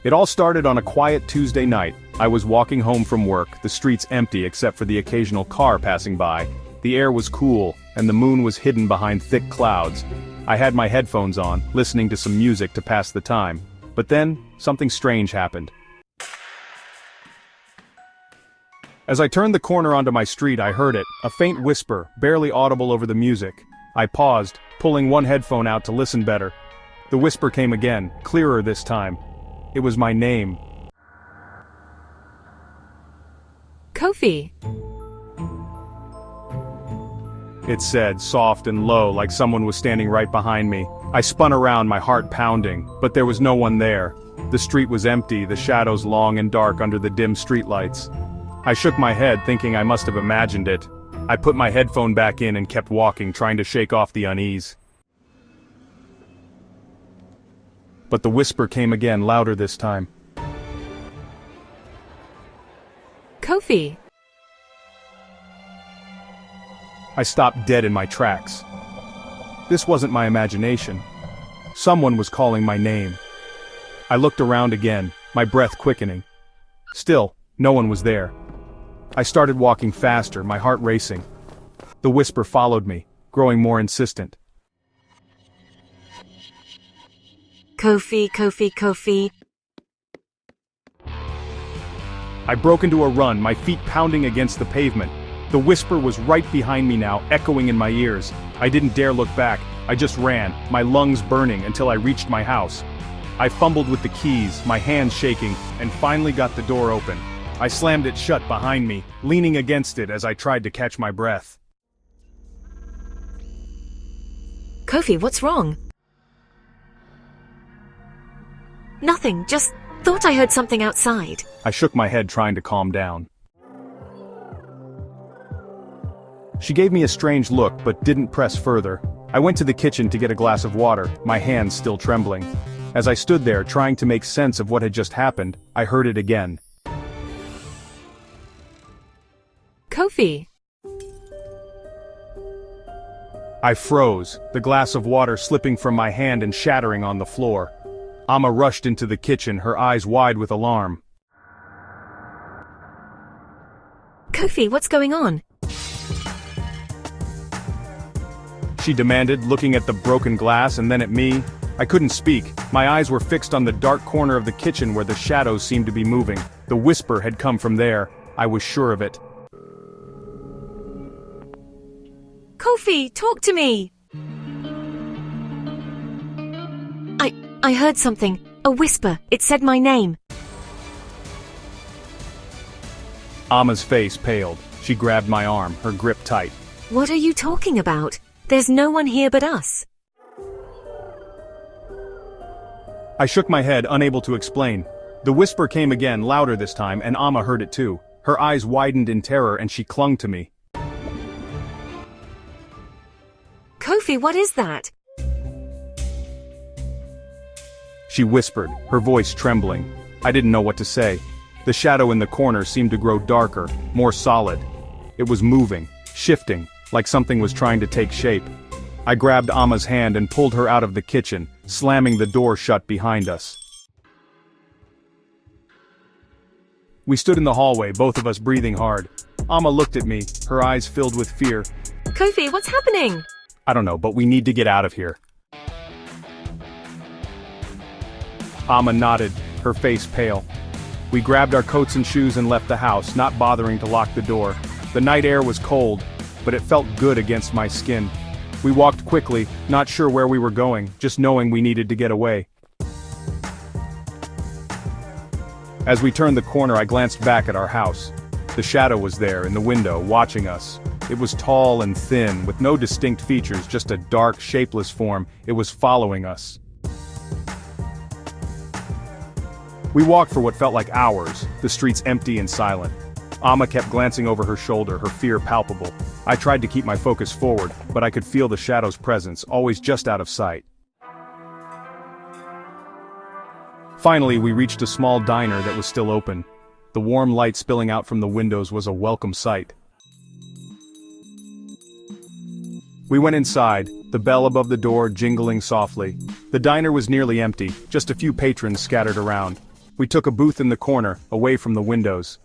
It all started on a quiet Tuesday night. I was walking home from work, the streets empty except for the occasional car passing by. The air was cool, and the moon was hidden behind thick clouds. I had my headphones on, listening to some music to pass the time. But then, something strange happened. As I turned the corner onto my street, I heard it, a faint whisper, barely audible over the music. I paused, pulling one headphone out to listen better. The whisper came again, clearer this time. It was my name. Kofi. It said, soft and low, like someone was standing right behind me. I spun around, my heart pounding, but there was no one there. The street was empty, the shadows long and dark under the dim streetlights. I shook my head, thinking I must have imagined it. I put my headphone back in and kept walking, trying to shake off the unease. But the whisper came again, louder this time. Kofi. I stopped dead in my tracks. This wasn't my imagination. Someone was calling my name. I looked around again, my breath quickening. Still, no one was there. I started walking faster, my heart racing. The whisper followed me, growing more insistent. Kofi, Kofi, Kofi. I broke into a run, my feet pounding against the pavement. The whisper was right behind me now, echoing in my ears. I didn't dare look back, I just ran, my lungs burning until I reached my house. I fumbled with the keys, my hands shaking, and finally got the door open. I slammed it shut behind me, leaning against it as I tried to catch my breath. Kofi, what's wrong? Nothing, just thought I heard something outside. I shook my head trying to calm down. She gave me a strange look but didn't press further. I went to the kitchen to get a glass of water, my hands still trembling. As I stood there trying to make sense of what had just happened, I heard it again. Kofi. I froze, the glass of water slipping from my hand and shattering on the floor. Amma rushed into the kitchen, her eyes wide with alarm. Kofi, what's going on? She demanded, looking at the broken glass and then at me. I couldn't speak. My eyes were fixed on the dark corner of the kitchen where the shadows seemed to be moving. The whisper had come from there. I was sure of it. Kofi, talk to me! I heard something. A whisper. It said my name. Amma's face paled. She grabbed my arm, her grip tight. What are you talking about? There's no one here but us. I shook my head, unable to explain. The whisper came again, louder this time, and Amma heard it too. Her eyes widened in terror and she clung to me. Kofi, what is that? She whispered, her voice trembling. I didn't know what to say. The shadow in the corner seemed to grow darker, more solid. It was moving, shifting, like something was trying to take shape. I grabbed Amma's hand and pulled her out of the kitchen, slamming the door shut behind us. We stood in the hallway, both of us breathing hard. Amma looked at me, her eyes filled with fear. Kofi, what's happening? I don't know, but we need to get out of here. Amma nodded, her face pale. We grabbed our coats and shoes and left the house, not bothering to lock the door. The night air was cold, but it felt good against my skin. We walked quickly, not sure where we were going, just knowing we needed to get away. As we turned the corner, I glanced back at our house. The shadow was there in the window, watching us. It was tall and thin, with no distinct features, just a dark, shapeless form. It was following us. We walked for what felt like hours, the streets empty and silent. Amma kept glancing over her shoulder, her fear palpable. I tried to keep my focus forward, but I could feel the shadow's presence, always just out of sight. Finally, we reached a small diner that was still open. The warm light spilling out from the windows was a welcome sight. We went inside, the bell above the door jingling softly. The diner was nearly empty, just a few patrons scattered around. We took a booth in the corner, away from the windows.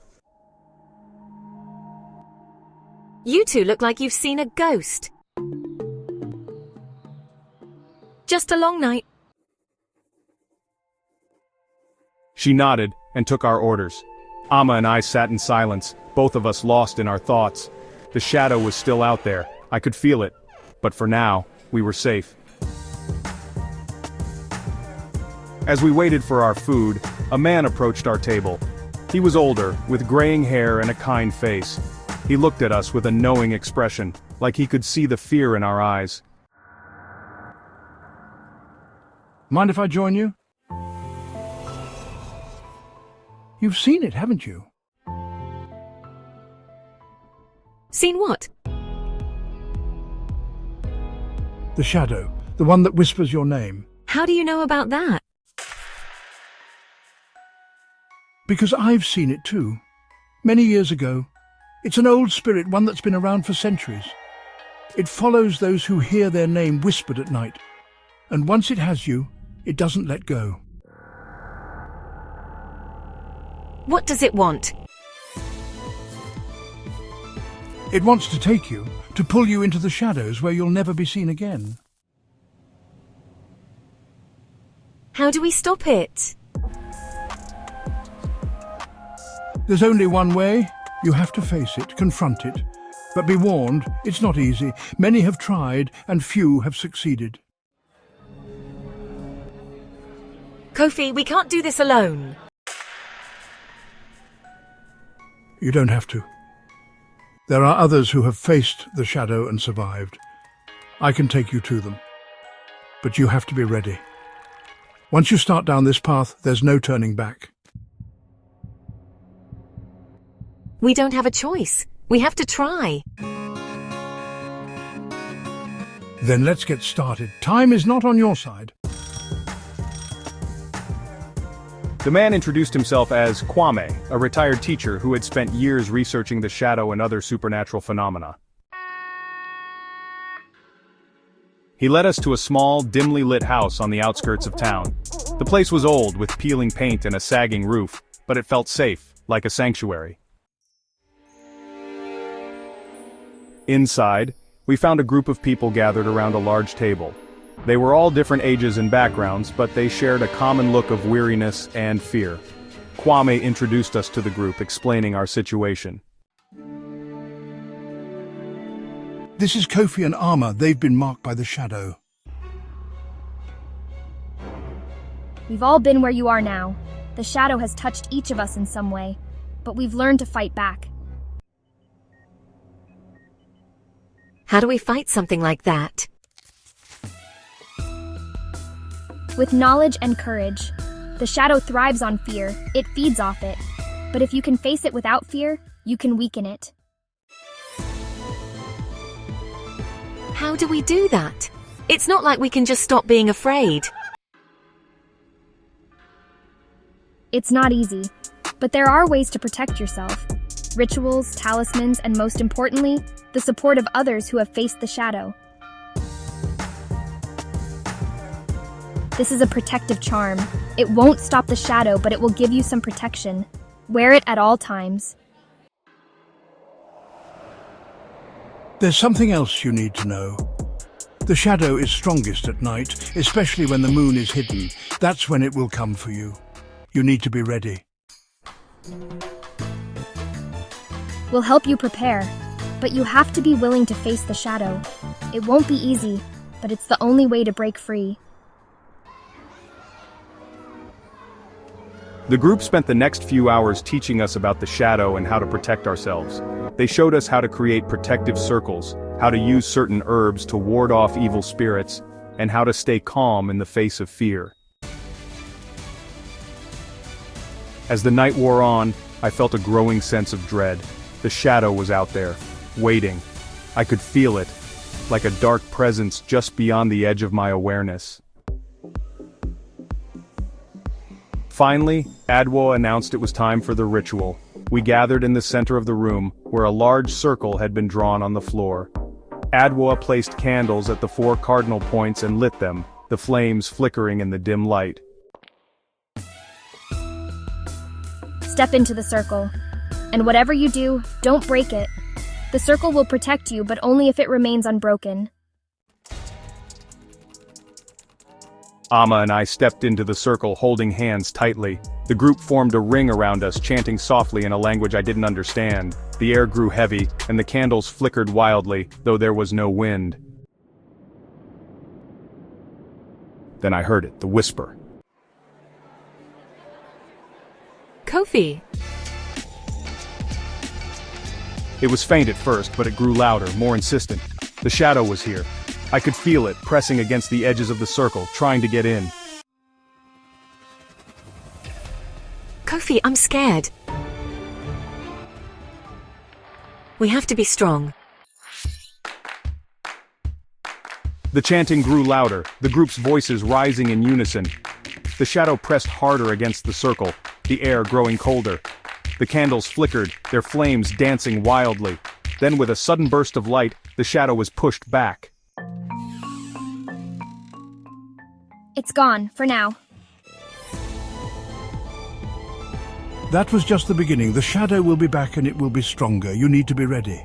You two look like you've seen a ghost. Just a long night. She nodded and took our orders. Amma and I sat in silence, both of us lost in our thoughts. The shadow was still out there. I could feel it. But for now, we were safe. As we waited for our food, a man approached our table. He was older, with graying hair and a kind face. He looked at us with a knowing expression, like he could see the fear in our eyes. Mind if I join you? You've seen it, haven't you? Seen what? The shadow, the one that whispers your name. How do you know about that? Because I've seen it too. Many years ago. It's an old spirit, one that's been around for centuries. It follows those who hear their name whispered at night. And once it has you, it doesn't let go. What does it want? It wants to take you, to pull you into the shadows where you'll never be seen again. How do we stop it? There's only one way. You have to face it, confront it. But be warned, it's not easy. Many have tried, and few have succeeded. Kofi, we can't do this alone. You don't have to. There are others who have faced the shadow and survived. I can take you to them. But you have to be ready. Once you start down this path, there's no turning back. We don't have a choice. We have to try. Then let's get started. Time is not on your side. The man introduced himself as Kwame, a retired teacher who had spent years researching the shadow and other supernatural phenomena. He led us to a small, dimly lit house on the outskirts of town. The place was old, with peeling paint and a sagging roof, but it felt safe, like a sanctuary. Inside, we found a group of people gathered around a large table. They were all different ages and backgrounds, but they shared a common look of weariness and fear. Kwame introduced us to the group, explaining our situation. This is Kofi and Amma. They've been marked by the shadow. We've all been where you are now. The shadow has touched each of us in some way, but we've learned to fight back. How do we fight something like that? With knowledge and courage. The shadow thrives on fear. It feeds off it. But if you can face it without fear, you can weaken it. How do we do that? It's not like we can just stop being afraid. It's not easy, but there are ways to protect yourself. Rituals, talismans, and most importantly, the support of others who have faced the shadow. This is a protective charm. It won't stop the shadow, but it will give you some protection. Wear it at all times. There's something else you need to know. The shadow is strongest at night, especially when the moon is hidden. That's when it will come for you. You need to be ready. We'll help you prepare, but you have to be willing to face the shadow. It won't be easy, but it's the only way to break free. The group spent the next few hours teaching us about the shadow and how to protect ourselves. They showed us how to create protective circles, how to use certain herbs to ward off evil spirits, and how to stay calm in the face of fear. As the night wore on, I felt a growing sense of dread. The shadow was out there, waiting. I could feel it, like a dark presence just beyond the edge of my awareness. Finally, Adwo announced it was time for the ritual. We gathered in the center of the room, where a large circle had been drawn on the floor. Adwo placed candles at the 4 cardinal points and lit them, the flames flickering in the dim light. step into the circle. And whatever you do, don't break it. The circle will protect you, but only if it remains unbroken. Amma and I stepped into the circle holding hands tightly. The group formed a ring around us, chanting softly in a language I didn't understand. The air grew heavy, and the candles flickered wildly, though there was no wind. Then I heard it, the whisper. Kofi! It was faint at first, but it grew louder, more insistent. The shadow was here. I could feel it, pressing against the edges of the circle, trying to get in. Kofi, I'm scared. We have to be strong. The chanting grew louder, the group's voices rising in unison. The shadow pressed harder against the circle, the air growing colder. The candles flickered, their flames dancing wildly. Then with a sudden burst of light, the shadow was pushed back. It's gone, for now. That was just the beginning. The shadow will be back and it will be stronger. You need to be ready.